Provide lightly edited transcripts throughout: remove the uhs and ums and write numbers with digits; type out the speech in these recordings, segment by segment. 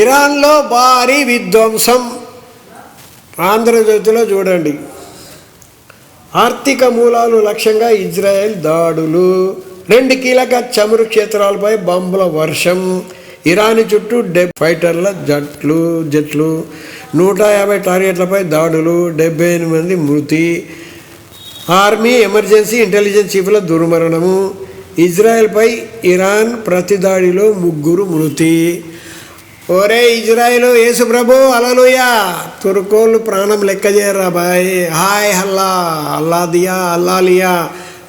ఇరాన్లో భారీ విధ్వంసం. ఆంధ్రజ్యోతిలో చూడండి. ఆర్థిక మూలాలు లక్ష్యంగా ఇజ్రాయెల్ దాడులు. 2 కీలక చమురు క్షేత్రాలపై బాంబుల వర్షం. ఇరాన్ చుట్టూ ఫైటర్ల జట్లు 150 టార్గెట్లపై దాడులు. 78 మంది మృతి. ఆర్మీ ఎమర్జెన్సీ ఇంటెలిజెన్స్ చీఫ్ల దుర్మరణము. ఇజ్రాయెల్పై ఇరాన్ ప్రతిదాడిలో 3 మృతి. ఓరే ఇజ్రాయిల్, యేసు ప్రభు హల్లెలూయా. తుర్కోళ్ళు ప్రాణం లెక్క చేయరా బాయ్. హాయ్ హల్లా అల్లాదియా అల్లాలియా.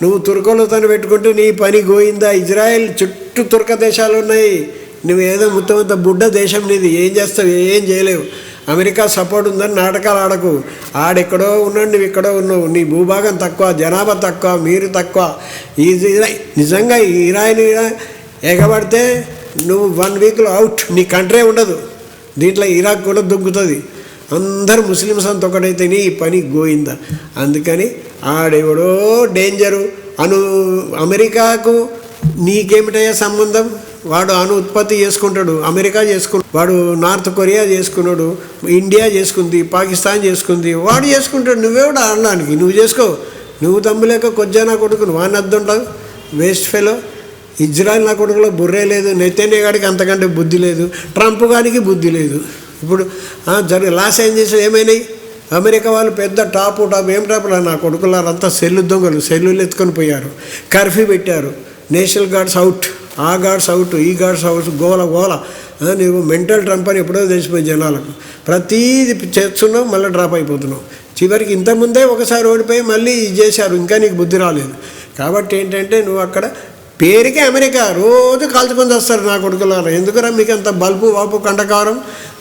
నువ్వు తుర్కోళ్ళతో పెట్టుకుంటే నీ పని గోయిందా. ఇజ్రాయెల్ చుట్టూ తుర్క దేశాలు ఉన్నాయి. నువ్వు ఏదో మొత్తం బుడ్డ దేశం నీది. ఏం చేస్తావు? ఏం చేయలేవు. అమెరికా సపోర్ట్ ఉందని నాటకాలు ఆడకు. ఆడెక్కడో ఉన్నాడు, నువ్వు ఎక్కడో ఉన్నావు. నీ భూభాగం తక్కువ, జనాభా తక్కువ, మీరు తక్కువ. నిజంగా ఇరాన్ ఎగబడితే నువ్వు 1 వీక్లో అవుట్. నీ కంట్రీ ఉండదు. దీంట్లో ఇరాక్ కూడా దొంగుతుంది. అందరు ముస్లిమ్స్ అంత ఒకటైతే నీ పని గోయిందా. అందుకని ఆడెవడో డేంజరు. అమెరికాకు నీకేమిటయ్యా సంబంధం? వాడు ఉత్పత్తి చేసుకుంటాడు. అమెరికా వాడు నార్త్ కొరియా చేసుకున్నాడు, ఇండియా చేసుకుంది, పాకిస్తాన్ చేసుకుంది. వాడు చేసుకుంటాడు. నువ్వేవాడు అనడానికి? నువ్వు చేసుకో. నువ్వు తమ్ములేక కొజ్జా కొడుకు వాడిని అద్దుంటావు. Waste fellow. ఇజ్రాయెల్ నా కొడుకులో బుర్రే లేదు. నెతన్యాహు గాడికి అంతకంటే బుద్ధి లేదు. ట్రంప్ గారికి బుద్ధి లేదు. ఇప్పుడు లాస్ ఏంజల్స్ ఏమైనాయి? అమెరికా వాళ్ళు పెద్ద టాప్ ఏం టాపులా నా కొడుకులారంతా దొంగలు సెల్లులు ఎత్తుకొని పోయారు. కర్ఫ్యూ పెట్టారు. నేషనల్ గార్డ్స్ అవుట్, ఆ గార్డ్స్ అవుట్, ఈ గార్డ్స్ అవుట్. గోల. నువ్వు మెంటల్ ట్రంప్ అని ఎప్పుడో తెలిసిపోయి జనాలకు. ప్రతీది చేస్తున్నావు, మళ్ళీ డ్రాప్ అయిపోతున్నావు. చివరికి ఇంతకుముందే ఒకసారి ఓడిపోయి మళ్ళీ ఇది చేశారు. ఇంకా నీకు బుద్ధి రాలేదు. కాబట్టి ఏంటంటే నువ్వు అక్కడ పేరుకే అమెరికా రోజు కాల్చుకొని వస్తారు నా కొడుకులారా. ఎందుకురా మీకు అంత బల్బు వాపు కండకారం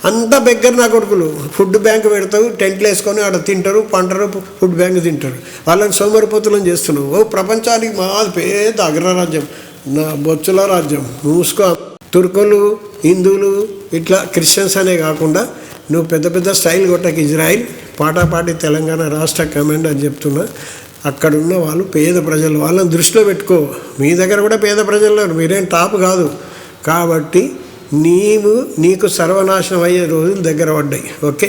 అంత బెగ్గర నా కొడుకులు. ఫుడ్ బ్యాంక్ పెడతావు, టెంట్లు వేసుకొని ఆడ తింటారు, పంటరు, ఫుడ్ బ్యాంక్ తింటారు. వాళ్ళని సోమరిపోతులను చేస్తున్నావు. ప్రపంచానికి మాది పెద్ద అగ్రరాజ్యం, నా బొచ్చుల రాజ్యం. మూసుకో. తుర్కులు, హిందువులు, ఇట్లా క్రిస్టియన్స్ అనే కాకుండా నువ్వు పెద్ద స్టైల్ కొట్టక. ఇజ్రాయిల్ పాటాపాటి తెలంగాణ రాష్ట్ర కమాండ్ అని చెప్తున్నా. అక్కడున్న వాళ్ళు పేద ప్రజలు. వాళ్ళని దృష్టిలో పెట్టుకో. మీ దగ్గర కూడా పేద ప్రజలు, మీరేం టాప్ కాదు. కాబట్టి నీకు సర్వనాశనం అయ్యే రోజులు దగ్గర పడ్డాయి. ఓకే.